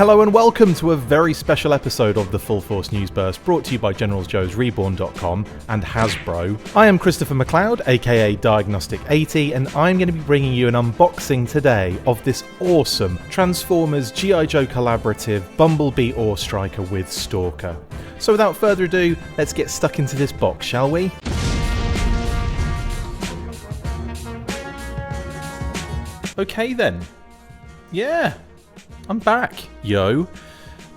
Hello and welcome to a very special episode of the Full Force News Burst, brought to you by Generals Joe's Reborn.com and Hasbro. I am Christopher McLeod AKA Diagnostic 80, and I'm going to be bringing you an unboxing today of this awesome Transformers G.I. Joe Collaborative Bumblebee A.W.E Striker with Stalker. So without further ado, let's get stuck into this box, shall we? Okay then. Yeah. I'm back, yo.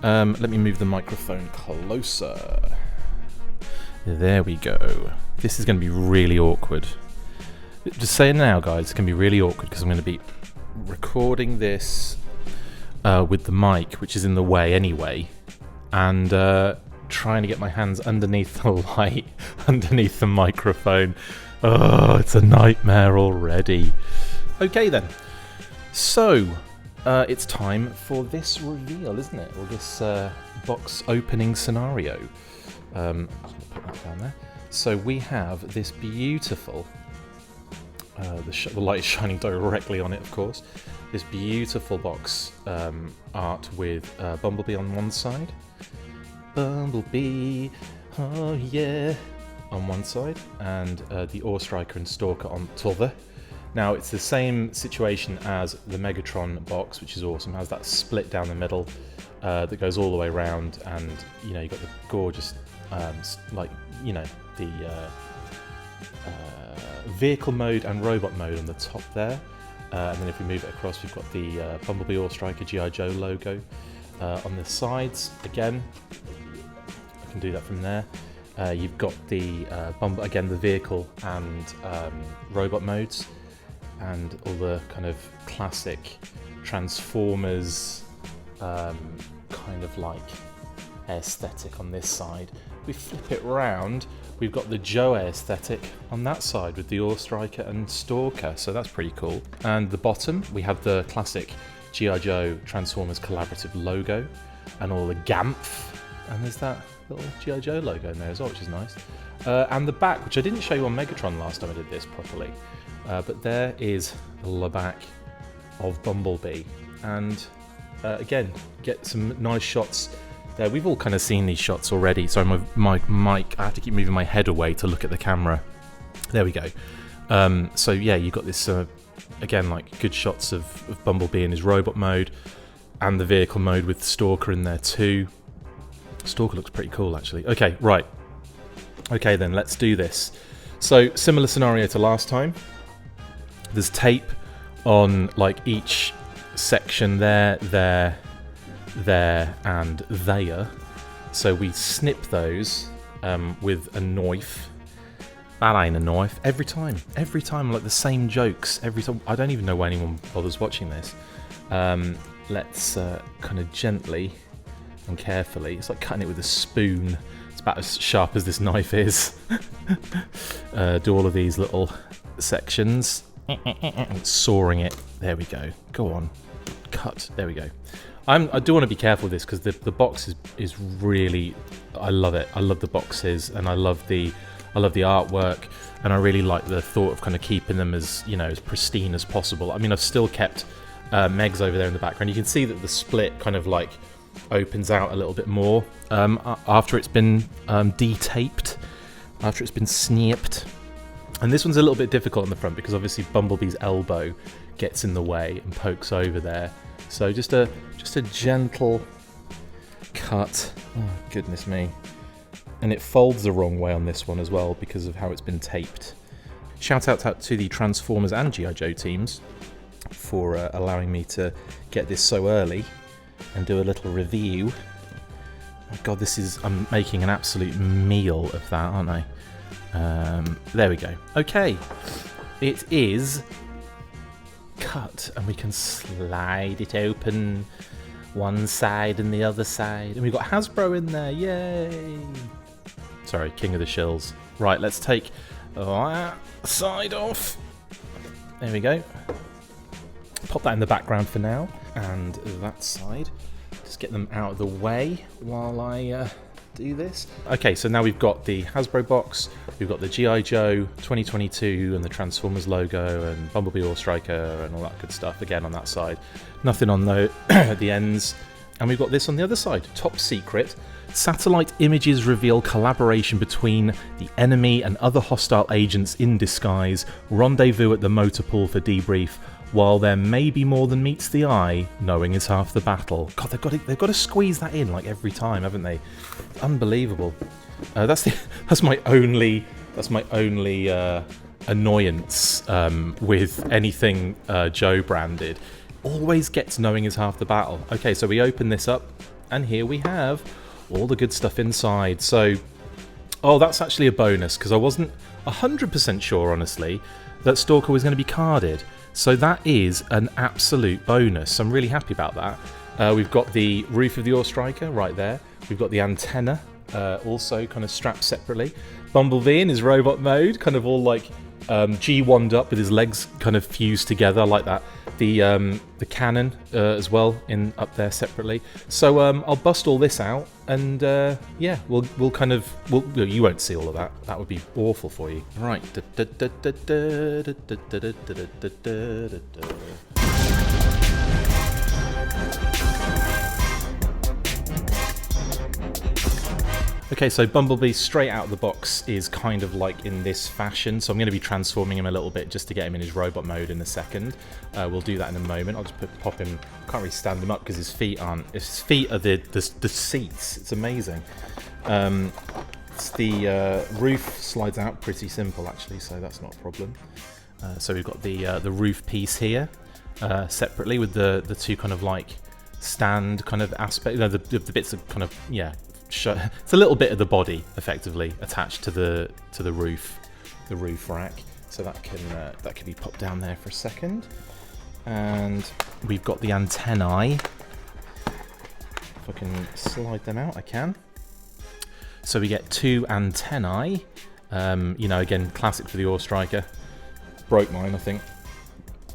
Let me move the microphone closer. There we go. This is going to be really awkward. Just saying now, guys, it's going to be really awkward because I'm going to be recording this with the mic, which is in the way anyway, and trying to get my hands underneath the light, underneath the microphone. Oh, it's a nightmare already. Okay then. So, it's time for this reveal, isn't it? Or this box opening scenario. I'm just going to put that down there. So we have this beautiful, the light is shining directly on it, of course. This beautiful box art with Bumblebee on one side. Bumblebee, oh yeah, on one side. And the A.W.E Striker and Stalker on t'other. Now, it's the same situation as the Megatron box, which is awesome. It has that split down the middle that goes all the way around, and you know, you've got the gorgeous, the vehicle mode and robot mode on the top there. And then if we move it across, we've got the Bumblebee A.W.E Striker G.I. Joe logo on the sides. Again, I can do that from there. You've got the the vehicle and robot modes, and all the kind of classic Transformers kind of like aesthetic on this side. We flip it round, we've got the Joe aesthetic on that side with the A.W.E Striker and Stalker, so that's pretty cool. And the bottom, we have the classic G.I. Joe Transformers Collaborative logo and all the GAMF, and there's that little G.I. Joe logo in there as well, which is nice. And the back, which I didn't show you on Megatron last time I did this properly. But there is the back of Bumblebee, and again, get some nice shots there. We've all kind of seen these shots already, so my mic, I have to keep moving my head away to look at the camera. There we go. So yeah, you've got this, again, like good shots of Bumblebee in his robot mode, and the vehicle mode with Stalker in there too. Stalker looks pretty cool, actually. Okay, right. Okay then, let's do this. So, similar scenario to last time. There's tape on like each section there, and there. So we snip those with a knife. That ain't a knife. Every time, like the same jokes. Every time. I don't even know why anyone bothers watching this. Let's kind of gently and carefully. It's like cutting it with a spoon. It's about as sharp as this knife is. Do all of these little sections. Sawing it. There we go. Go on. Cut. There we go. I do want to be careful with this because the box is really, I love it. I love the boxes, and I love the artwork, and I really like the thought of kind of keeping them as, you know, as pristine as possible. I mean, I've still kept Megs over there in the background. You can see that the split kind of like opens out a little bit more after it's been de-taped, after it's been snipped. And this one's a little bit difficult on the front because obviously Bumblebee's elbow gets in the way and pokes over there. So just a gentle cut. Oh, goodness me. And it folds the wrong way on this one as well because of how it's been taped. Shout out to the Transformers and G.I. Joe teams for allowing me to get this so early and do a little review. Oh God, I'm making an absolute meal of that, aren't I? There we go. Okay, it is cut, and we can slide it open one side and the other side, and we've got Hasbro in there. Yay! Sorry, king of the shills. Right, let's take that side off. There we go. Pop that in the background for now, and that side. Just get them out of the way while I do this. Okay, so now we've got the Hasbro box, we've got the G.I. Joe 2022 and the Transformers logo and Bumblebee A.W.E Striker and all that good stuff again on that side. Nothing on the at the ends. And we've got this on the other side, top secret. Satellite images reveal collaboration between the enemy and other hostile agents in disguise. Rendezvous at the motor pool for debrief. While there may be more than meets the eye, knowing is half the battle. God, they've got to squeeze that in like every time, haven't they? Unbelievable. That's my only annoyance with anything Joe branded. Always gets knowing is half the battle. Okay, so we open this up, and here we have all the good stuff inside. So, oh, that's actually a bonus, because I wasn't 100% sure, honestly, that Stalker was going to be carded. So that is an absolute bonus. I'm really happy about that. We've got the roof of the Ore Striker right there. We've got the antenna also kind of strapped separately. Bumblebee in his robot mode, kind of all like G1'd up with his legs kind of fused together like that. The cannon as well up there separately. So I'll bust all this out, and yeah, we'll you won't see all of that. That would be awful for you. Right. Okay, so Bumblebee straight out of the box is kind of like in this fashion, so I'm going to be transforming him a little bit just to get him in his robot mode in a second. We'll do that in a moment. I'll just pop him. Can't really stand him up because his feet aren't. His feet are the seats. It's amazing. The roof slides out pretty simple actually, so that's not a problem. So we've got the roof piece here separately with the two kind of like stand kind of aspect. You know, the bits of kind of it's a little bit of the body effectively attached to the roof rack, so that can be popped down there for a second. And we've got the antennae. If I can slide them out, I can. So we get two antennae. Again, classic for the Ore Striker. Broke mine, I think.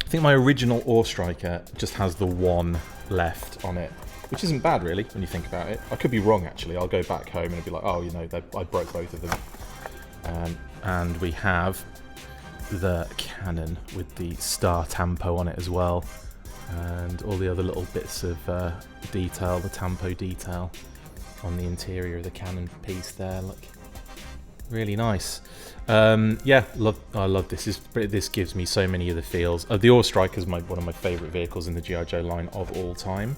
I think my original Ore Striker just has the one left on it, which isn't bad really when you think about it. I could be wrong actually. I'll go back home and it'll be like, oh, I broke both of them. And we have the cannon with the star tampo on it as well, and all the other little bits of detail, the tampo detail on the interior of the cannon piece there. Look, really nice. I love this. This gives me so many of the feels. The Ore Striker is one of my favourite vehicles in the G.I. Joe line of all time.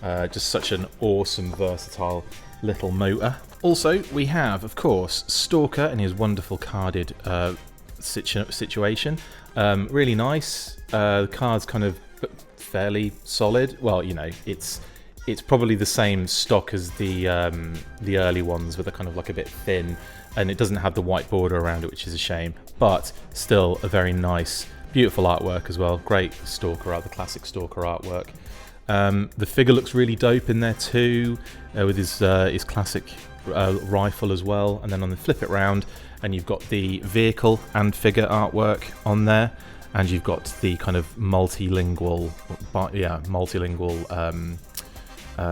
Just such an awesome, versatile little motor. Also, we have, of course, Stalker and his wonderful carded situation. Really nice. The card's kind of fairly solid. Well, it's probably the same stock as the early ones, but they're kind of like a bit thin, and it doesn't have the white border around it, which is a shame. But still, a very nice, beautiful artwork as well. Great Stalker art, the classic Stalker artwork. The figure looks really dope in there too, with his classic rifle as well. And then on the flip it round, and you've got the vehicle and figure artwork on there, and you've got the kind of multilingual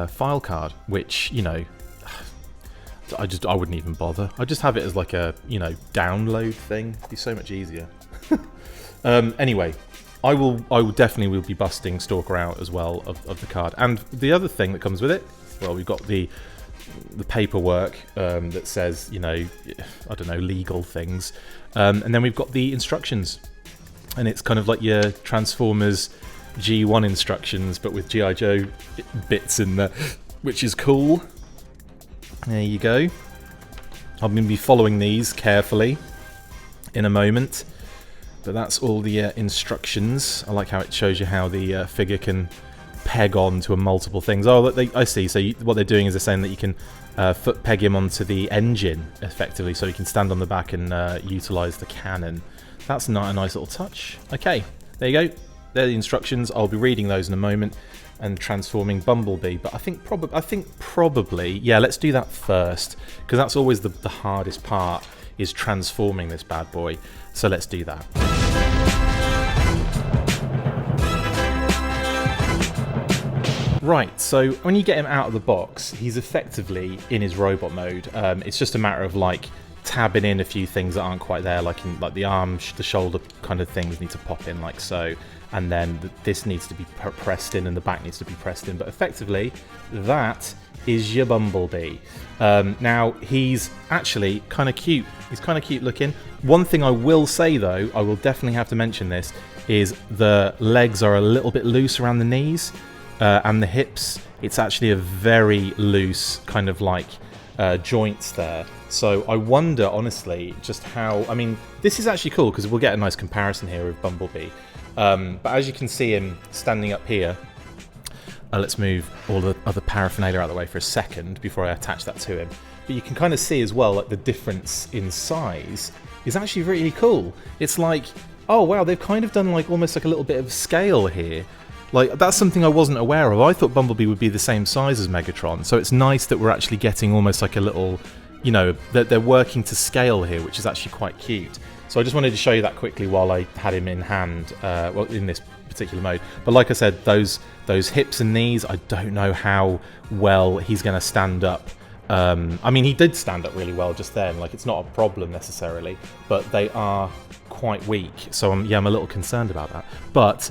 file card, which I wouldn't even bother. I'd just have it as like a download thing. It'd be so much easier. Anyway. I will definitely be busting Stalker out as well of the card. And the other thing that comes with it, well, we've got the paperwork that says, I don't know, legal things. And then we've got the instructions. And it's kind of like your Transformers G1 instructions, but with G.I. Joe bits in there, which is cool. There you go. I'm going to be following these carefully in a moment. But that's all the instructions. I like how it shows you how the figure can peg on to multiple things. Oh, I see. So what they're doing is they're saying that you can foot peg him onto the engine, effectively, so he can stand on the back and utilise the cannon. That's not a nice little touch. Okay, there you go. They're the instructions. I'll be reading those in a moment and transforming Bumblebee. But I think probably, yeah, let's do that first, because that's always the hardest part, is transforming this bad boy. So let's do that. Right, so when you get him out of the box, he's effectively in his robot mode. It's just a matter of like tabbing in a few things that aren't quite there, like the arm, the shoulder kind of things need to pop in like so. and then this needs to be pressed in and the back needs to be pressed in. But effectively, that is your Bumblebee. Now, he's actually kind of cute. He's kind of cute looking. One thing I will say, though, I will definitely have to mention this, is the legs are a little bit loose around the knees and the hips. It's actually a very loose kind of like joints there. So I wonder, honestly, just how... I mean, this is actually cool because we'll get a nice comparison here of Bumblebee. But as you can see him standing up here, let's move all the other paraphernalia out of the way for a second before I attach that to him. But you can kind of see as well, like, the difference in size is actually really cool. It's like, oh wow, they've kind of done like almost like a little bit of scale here. Like, that's something I wasn't aware of. I thought Bumblebee would be the same size as Megatron, so it's nice that we're actually getting almost like a little, you know, that they're working to scale here, which is actually quite cute. So I just wanted to show you that quickly while I had him in hand, well, in this particular mode. But like I said, those hips and knees, I don't know how well he's going to stand up. I mean, he did stand up really well just then, like, it's not a problem necessarily, but they are quite weak, so I'm a little concerned about that. But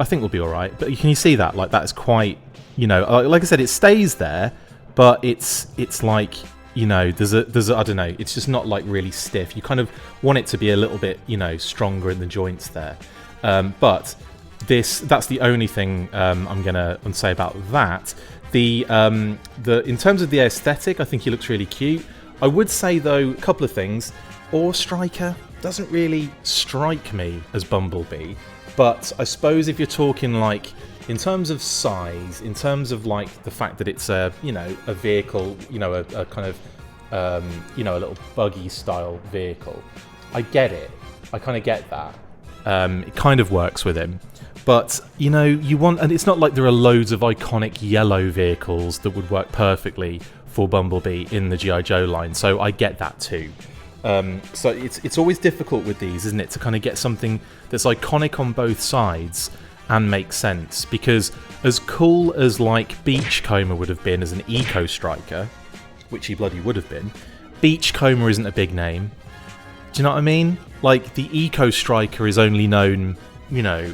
I think we'll be alright. But can you see that? Like, that is quite, you know, like I said, it stays there, but it's like, you know, there's a I don't know, it's just not like really stiff. You kind of want it to be a little bit, you know, stronger in the joints there. But that's the only thing I'm gonna say about that. In terms of the aesthetic, I think he looks really cute. I would say though, a couple of things. Ore Striker doesn't really strike me as Bumblebee, but I suppose if you're talking like in terms of size, in terms of like the fact that it's a, you know, a vehicle, you know, a kind of you know, a little buggy style vehicle, I get it. I kind of get that. It kind of works with him. But, you know, and it's not like there are loads of iconic yellow vehicles that would work perfectly for Bumblebee in the G.I. Joe line, so I get that too. So it's always difficult with these, isn't it, to kind of get something that's iconic on both sides and makes sense, because as cool as like Beachcomber would have been as an Eco Striker, which he bloody would have been, Beachcomber isn't a big name. Do you know what I mean? Like, the Eco Striker is only known, you know,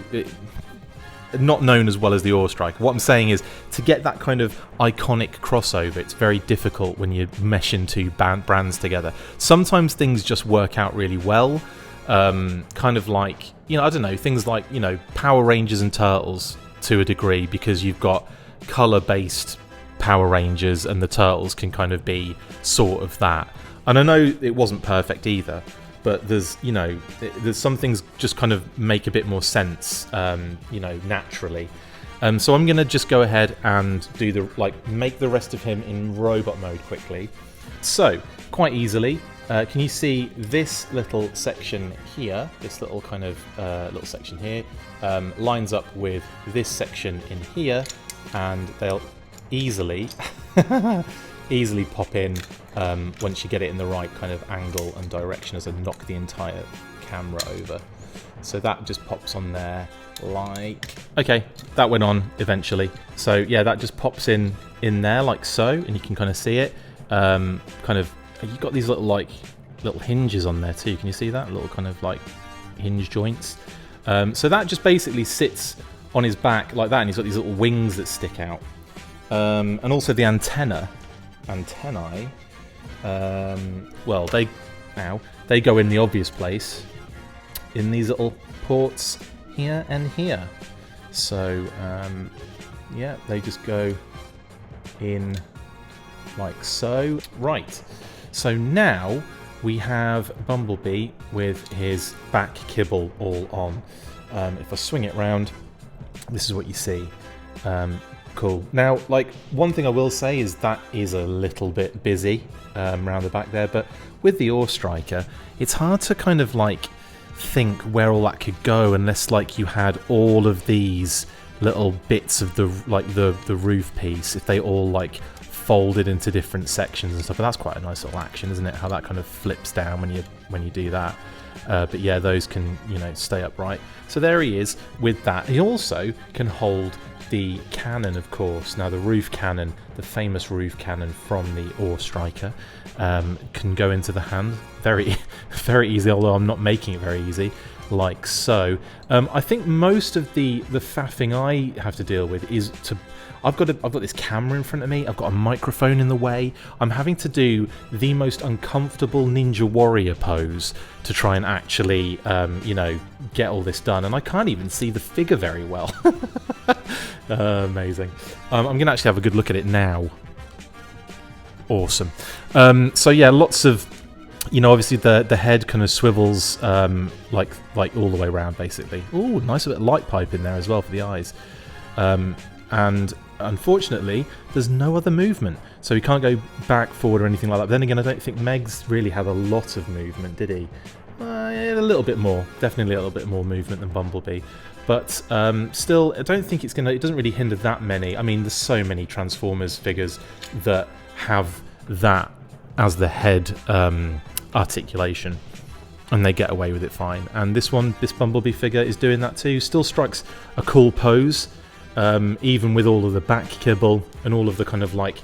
not known as well as the Ore Striker. What I'm saying is, to get that kind of iconic crossover, it's very difficult when you mesh two brands together. Sometimes things just work out really well. Kind of like, you know, I don't know, things like, you know, Power Rangers and Turtles to a degree, because you've got colour-based Power Rangers and the Turtles can kind of be sort of that. And I know it wasn't perfect either, but there's, you know, there's some things just kind of make a bit more sense, you know, naturally. So I'm going to just go ahead and do make the rest of him in robot mode quickly. So, quite easily, can you see this little section here, this little kind of little section here, lines up with this section in here, and they'll easily easily pop in once you get it in the right kind of angle and direction, as I knock the entire camera over. So that just pops on there like... Okay, that went on eventually. So yeah, that just pops in there like so, and you can kind of see it. Kind of, you've got these little hinges on there too. Can you see that? Little kind of like hinge joints. So that just basically sits on his back like that, and he's got these little wings that stick out. And also the antennae, well, they go in the obvious place, in these little ports here and here. So, yeah, they just go in like so. Right, so now we have Bumblebee with his back kibble all on. If I swing it round, this is what you see. Cool. Now, like, one thing I will say is that is a little bit busy around the back there, but with the Ore Striker, it's hard to kind of like think where all that could go unless like you had all of these little bits of the the roof piece, if they all like folded into different sections and stuff. But that's quite a nice little action, isn't it? How that kind of flips down when you do that. But yeah, those can, you know, stay upright. So there he is with that. He also can hold the cannon, of course. Now the roof cannon, the famous roof cannon from the Ore Striker, can go into the hand very, very easy, although I'm not making it very easy. like so. I think most of the faffing I have to deal with is to... I've got this camera in front of me, I've got a microphone in the way, I'm having to do the most uncomfortable Ninja Warrior pose to try and actually, you know, get all this done, and I can't even see the figure very well. Amazing. I'm going to actually have a good look at it now. Awesome. So yeah, lots of, you know, obviously the head kind of swivels like all the way around, basically. Ooh, nice bit of light pipe in there as well for the eyes. And unfortunately, there's no other movement, so he can't go back, forward, or anything like that. But then again, I don't think Megs really had a lot of movement, did he? A little bit more, definitely a little bit more movement than Bumblebee. But still, I don't think it doesn't really hinder that many. I mean, there's so many Transformers figures that have that as the head articulation, and they get away with it fine. And this Bumblebee figure is doing that too. Still strikes a cool pose. Even with all of the back kibble and all of the kind of like,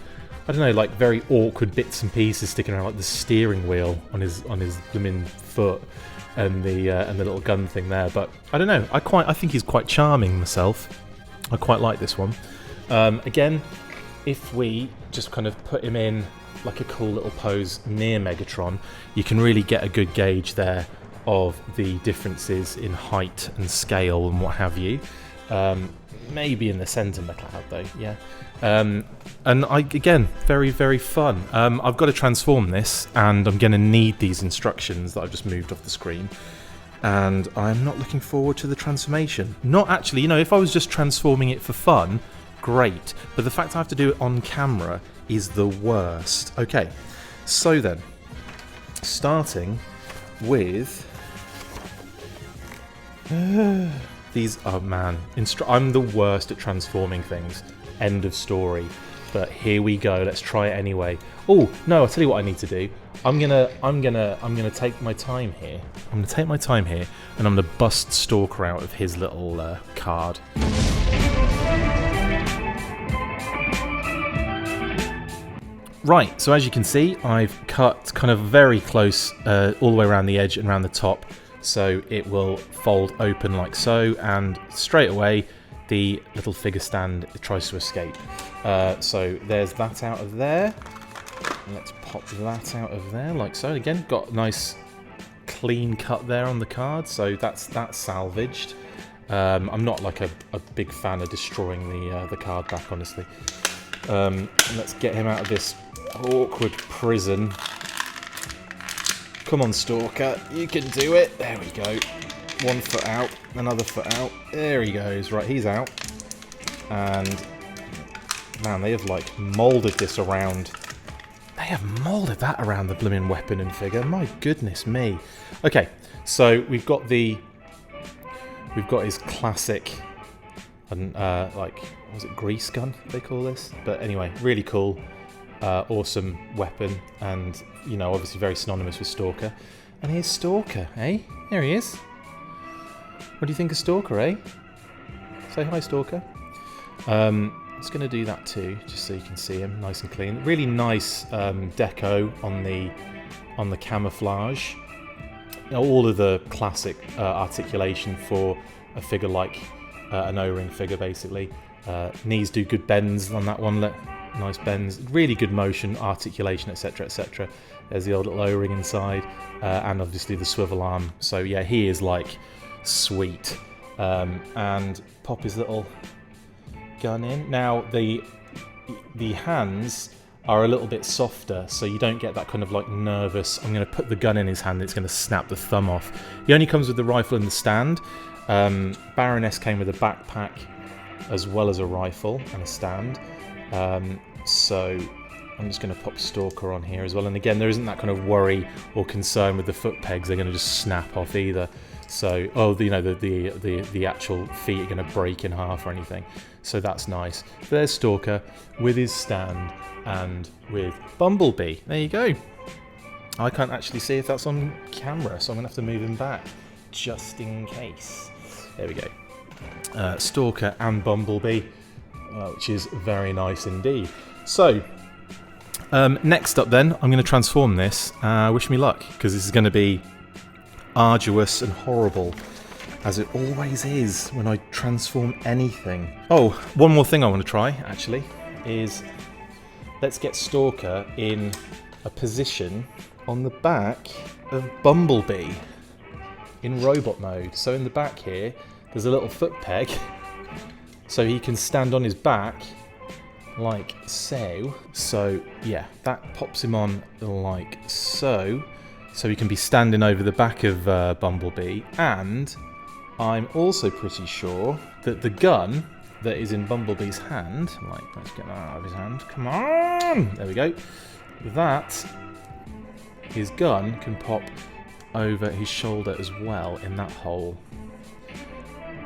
I don't know, like very awkward bits and pieces sticking around, like the steering wheel on his blooming foot and the little gun thing there. But I don't know, I think he's quite charming myself. I quite like this one. Again, if we just kind of put him in like a cool little pose near Megatron, you can really get a good gauge there of the differences in height and scale and what have you. Maybe in the centre, McLeod, though, yeah. And again, very, very fun. I've got to transform this, and I'm going to need these instructions that I've just moved off the screen. And I'm not looking forward to the transformation. Not actually, you know, if I was just transforming it for fun, great. But the fact I have to do it on camera is the worst. Okay, so then, starting with... These, oh man, I'm the worst at transforming things. End of story. But here we go. Let's try it anyway. Oh no! I'll tell you what I need to do. I'm gonna take my time here. I'm gonna take my time here, and I'm gonna bust Stalker out of his little card. Right. So as you can see, I've cut kind of very close all the way around the edge and around the top. So it will fold open like so, and straight away the little figure stand tries to escape. So there's that out of there. Let's pop that out of there like so. Again, got a nice clean cut there on the card, so that's salvaged. I'm not like a big fan of destroying the card back, honestly. Let's get him out of this awkward prison. Come on, Stalker, you can do it. There we go. 1 foot out, another foot out. There he goes. Right, he's out. And, man, they have, like, moulded this around. They have moulded that around the blooming weapon and figure. My goodness me. Okay, so we've got his classic, like, was it grease gun, they call this? But anyway, really cool. Awesome weapon, and you know, obviously very synonymous with Stalker. And here's Stalker, eh? There he is. What do you think of Stalker, eh? Say hi, Stalker. Just going to do that too, just so you can see him nice and clean. Really nice deco on the camouflage. You know, all of the classic articulation for a figure like an O-ring figure, basically. Knees do good bends on that one. Nice bends, really good motion, articulation, etc, etc. There's the old little O-ring inside, and obviously the swivel arm. So yeah, he is like sweet. And pop his little gun in. Now the hands are a little bit softer, so you don't get that kind of like nervous, I'm going to put the gun in his hand, it's going to snap the thumb off. He only comes with the rifle and the stand. Baroness came with a backpack as well as a rifle and a stand. So I'm just going to pop Stalker on here as well, and again there isn't that kind of worry or concern with the foot pegs, they're going to just snap off either. So you know, the actual feet are going to break in half or anything, so that's nice. There's Stalker with his stand and with Bumblebee. There you go. I can't actually see if that's on camera, so I'm going to have to move him back just in case. There we go. Stalker and Bumblebee. Which is very nice indeed. So, next up then, I'm going to transform this. Wish me luck, because this is going to be arduous and horrible. as it always is when I transform anything. Oh, one more thing I want to try, actually, is let's get Stalker in a position on the back of Bumblebee in robot mode. So in the back here, there's a little foot peg, so he can stand on his back like so. So yeah, that pops him on like so. So he can be standing over the back of Bumblebee. And I'm also pretty sure that the gun that is in Bumblebee's hand, like, let's get that out of his hand, come on, there we go, that his gun can pop over his shoulder as well in that hole,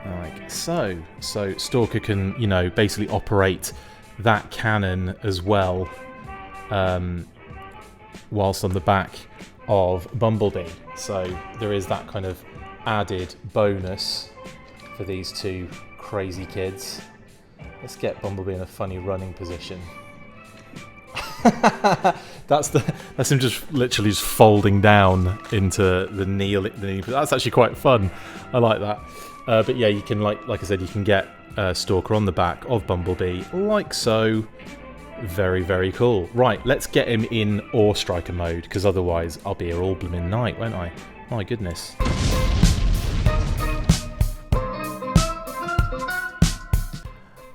like so. So Stalker can, you know, basically operate that cannon as well, whilst on the back of Bumblebee. So there is that kind of added bonus for these two crazy kids. Let's get Bumblebee in a funny running position. That's him just literally just folding down into the knee. That's actually quite fun. I like that. But yeah, you can like I said, you can get Stalker on the back of Bumblebee like so. Very, very cool. Right, let's get him in Ore Striker mode, because otherwise I'll be here all blooming night, won't I? My goodness.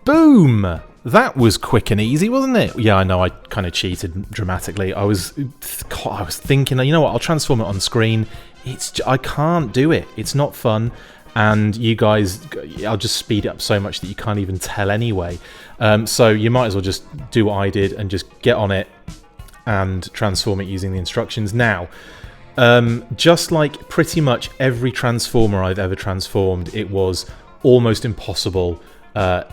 Boom! That was quick and easy, wasn't it? Yeah, I know, I kind of cheated dramatically. I was thinking, you know what, I'll transform it on screen. I can't do it. It's not fun. And you guys, I'll just speed it up so much that you can't even tell anyway. So you might as well just do what I did and just get on it and transform it using the instructions. Now, just like pretty much every transformer I've ever transformed, it was almost impossible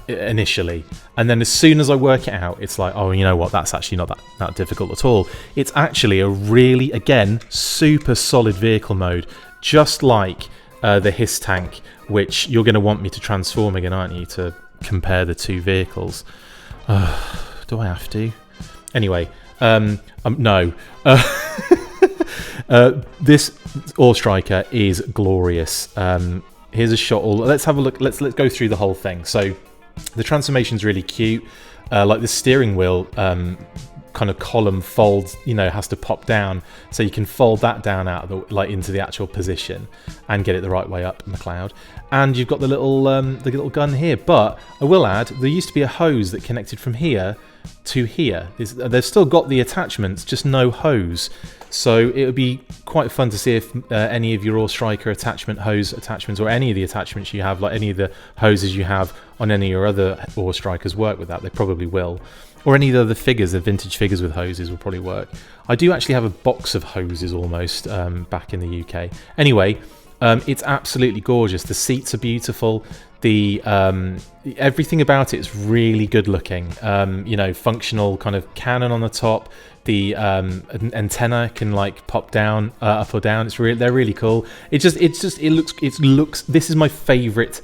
initially. And then as soon as I work it out, it's like, oh, you know what, that's actually not that difficult at all. It's actually a really, again, super solid vehicle mode, just like the Hiss tank, which you're going to want me to transform again, aren't you, to compare the two vehicles. Do I have to? Anyway, no. This Ore Striker is glorious. Here's a shot. Let's have a look. Let's go through the whole thing. So the transformation's really cute. Like the steering wheel kind of column folds, you know, has to pop down, so you can fold that down out of the, into the actual position and get it the right way up, McLeod. And you've got the little gun here. But I will add, there used to be a hose that connected from here to here. They've still got the attachments, just no hose. So it would be quite fun to see if any of your Ore Striker hose attachments, or any of the attachments you have, like any of the hoses you have on any of your other Ore Strikers, work with that. They probably will. Or any of the other figures, the vintage figures with hoses will probably work. I do actually have a box of hoses almost back in the UK. Anyway, it's absolutely gorgeous. The seats are beautiful. The everything about it is really good looking. You know, functional kind of cannon on the top. The antenna can like pop down, up or down. They're really cool. It looks. This is my favourite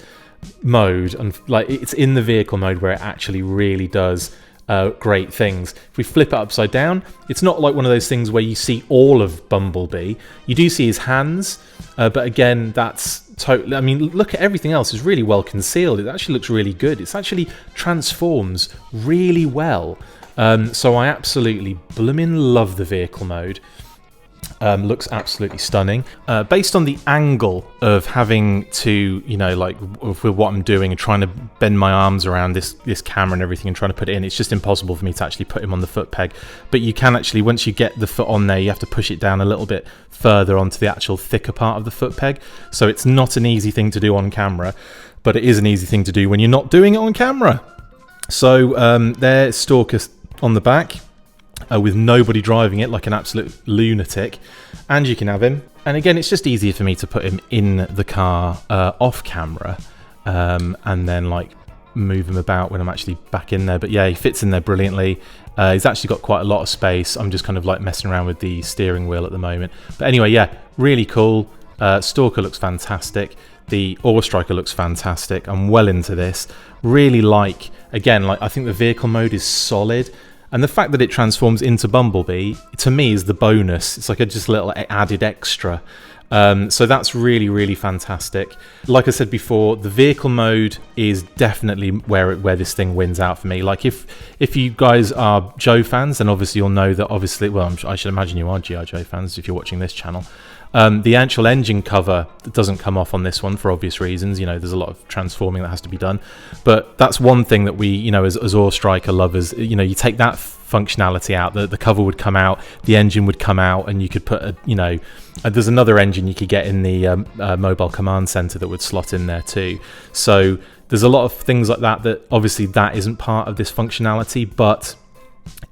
mode, and like it's in the vehicle mode where it actually really does great things. If we flip it upside down, it's not like one of those things where you see all of Bumblebee. You do see his hands, but again, that's totally. I mean, look at everything else; is really well concealed. It actually looks really good. It actually transforms really well. So I absolutely blooming love the vehicle mode. Looks absolutely stunning. Based on the angle of having to, you know, like with what I'm doing and trying to bend my arms around this camera and everything and trying to put it in, it's just impossible for me to actually put him on the foot peg. But you can actually, once you get the foot on there, you have to push it down a little bit further onto the actual thicker part of the foot peg. So it's not an easy thing to do on camera, but it is an easy thing to do when you're not doing it on camera. So there's Stalker on the back. With nobody driving it like an absolute lunatic, and you can have him. And again, it's just easier for me to put him in the car off camera, and then like move him about when I'm actually back in there. But yeah, he fits in there brilliantly. He's actually got quite a lot of space. I'm just kind of like messing around with the steering wheel at the moment. But anyway, yeah, really cool. Stalker looks fantastic. The Ore Striker looks fantastic. I'm well into this. Really like, again, like I think the vehicle mode is solid. And the fact that it transforms into Bumblebee, to me, is the bonus. It's like a just little added extra. So that's really, really fantastic. Like I said before, the vehicle mode is definitely where this thing wins out for me. Like if you guys are Joe fans, then obviously you'll know that I should imagine you are G.I. Joe fans if you're watching this channel. The actual engine cover doesn't come off on this one for obvious reasons. You know, there's a lot of transforming that has to be done. But that's one thing that we, you know, as Ore Striker lovers, you know, you take that functionality out, the cover would come out, the engine would come out, and you could put a, you know, there's another engine you could get in the mobile command center that would slot in there too. So there's a lot of things like that obviously that isn't part of this functionality, but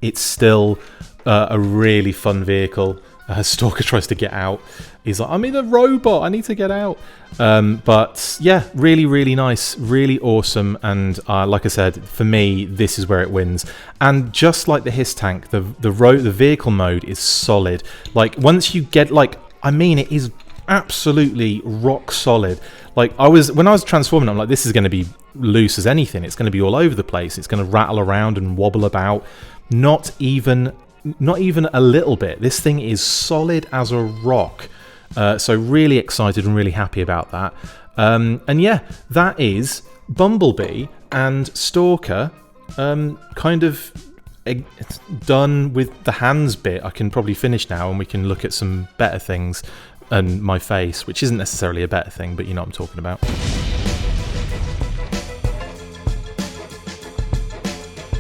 it's still a really fun vehicle. Stalker tries to get out. He's like, I'm in a robot, I need to get out. But yeah, really, really nice, really awesome. And like I said, for me, this is where it wins. And just like the Hiss tank, the vehicle mode is solid. Like once you get, like, I mean, it is absolutely rock solid. Like when I was transforming, I'm like, this is going to be loose as anything. It's going to be all over the place. It's going to rattle around and wobble about. Not even a little bit. This thing is solid as a rock. So really excited and really happy about that. And yeah, that is Bumblebee and Stalker kind of done with the hands bit. I can probably finish now and we can look at some better things and my face, which isn't necessarily a better thing, but you know what I'm talking about.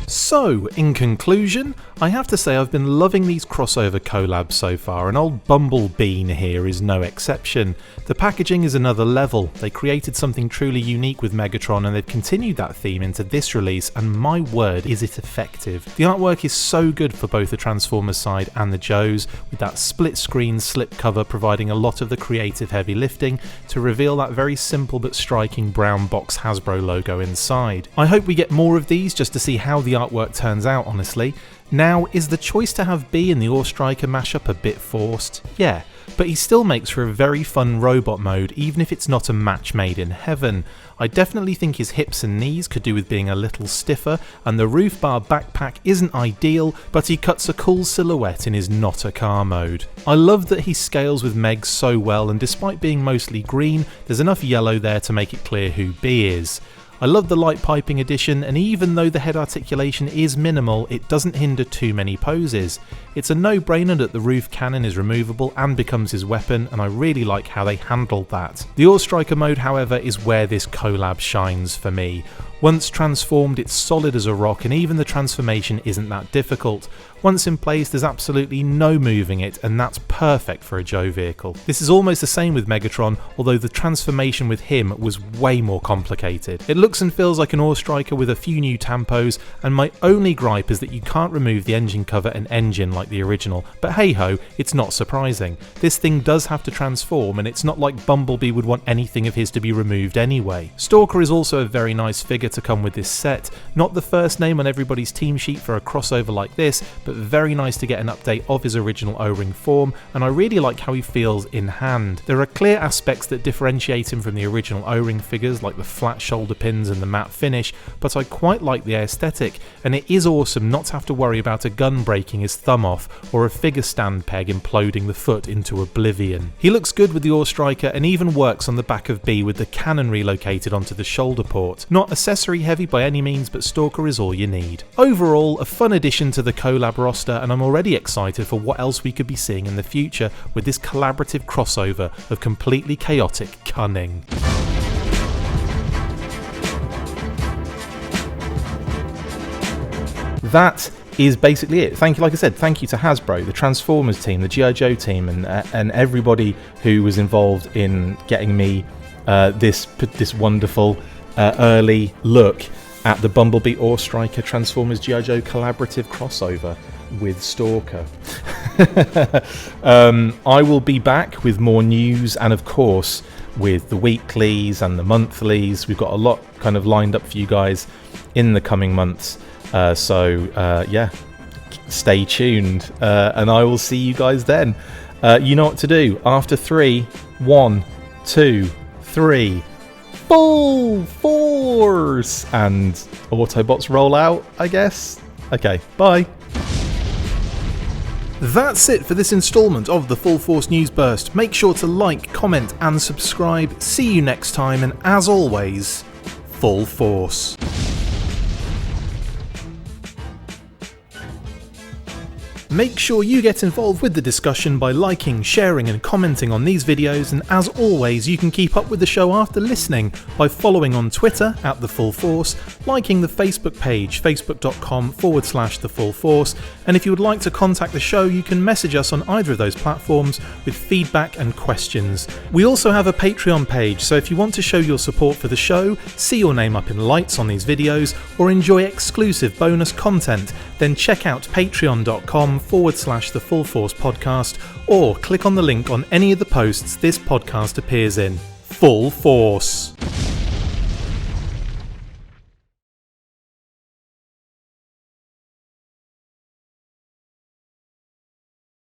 So, in conclusion, I have to say I've been loving these crossover collabs so far, and old Bumblebee here is no exception. The packaging is another level. They created something truly unique with Megatron, and they've continued that theme into this release, and my word, is it effective. The artwork is so good for both the Transformers side and the Joes, with that split screen slipcover providing a lot of the creative heavy lifting to reveal that very simple but striking brown box Hasbro logo inside. I hope we get more of these just to see how the artwork turns out, honestly. Now, is the choice to have B in the Ore Striker mashup a bit forced? Yeah, but he still makes for a very fun robot mode, even if it's not a match made in heaven. I definitely think his hips and knees could do with being a little stiffer, and the roof bar backpack isn't ideal, but he cuts a cool silhouette in his not a car mode. I love that he scales with Meg so well, and despite being mostly green, there's enough yellow there to make it clear who B is. I love the light piping addition, and even though the head articulation is minimal, it doesn't hinder too many poses. It's a no-brainer that the roof cannon is removable and becomes his weapon, and I really like how they handled that. The Ore Striker mode, however, is where this collab shines for me. Once transformed, it's solid as a rock, and even the transformation isn't that difficult. Once in place, there's absolutely no moving it, and that's perfect for a Joe vehicle. This is almost the same with Megatron, although the transformation with him was way more complicated. It looks and feels like an Ore Striker with a few new tampos, and my only gripe is that you can't remove the engine cover and engine like the original, but hey ho, it's not surprising. This thing does have to transform, and it's not like Bumblebee would want anything of his to be removed anyway. Stalker is also a very nice figure to come with this set. Not the first name on everybody's team sheet for a crossover like this, but very nice to get an update of his original O-ring form, and I really like how he feels in hand. There are clear aspects that differentiate him from the original O-ring figures, like the flat shoulder pins and the matte finish, but I quite like the aesthetic, and it is awesome not to have to worry about a gun breaking his thumb off or a figure stand peg imploding the foot into oblivion. He looks good with the Ore Striker and even works on the back of B with the cannon relocated onto the shoulder port. Not accessory heavy by any means, but Stalker is all you need. Overall, a fun addition to the collab roster, and I'm already excited for what else we could be seeing in the future with this collaborative crossover of completely chaotic cunning. That is basically it. Thank you, like I said, thank you to Hasbro, the Transformers team, the G.I. Joe team, and everybody who was involved in getting me this wonderful early look at the Bumblebee Ore Striker Transformers G.I. Joe collaborative crossover with Stalker. I will be back with more news, and of course with the weeklies and the monthlies. We've got a lot kind of lined up for you guys in the coming months. So yeah, stay tuned, and I will see you guys then. You know what to do. After 3, 1, 2, 3, full force, and Autobots roll out, I guess. Okay, bye. That's it for this instalment of the Full Force News Burst. Make sure to like, comment and subscribe. See you next time, and as always, Full Force. Make sure you get involved with the discussion by liking, sharing and commenting on these videos, and as always you can keep up with the show after listening by following on Twitter @The Full Force, liking the Facebook page facebook.com/The Full Force, and if you would like to contact the show you can message us on either of those platforms with feedback and questions. We also have a Patreon page, so if you want to show your support for the show, see your name up in lights on these videos, or enjoy exclusive bonus content, then check out patreon.com/The Full Force Podcast, or click on the link on any of the posts this podcast appears in. Full Force.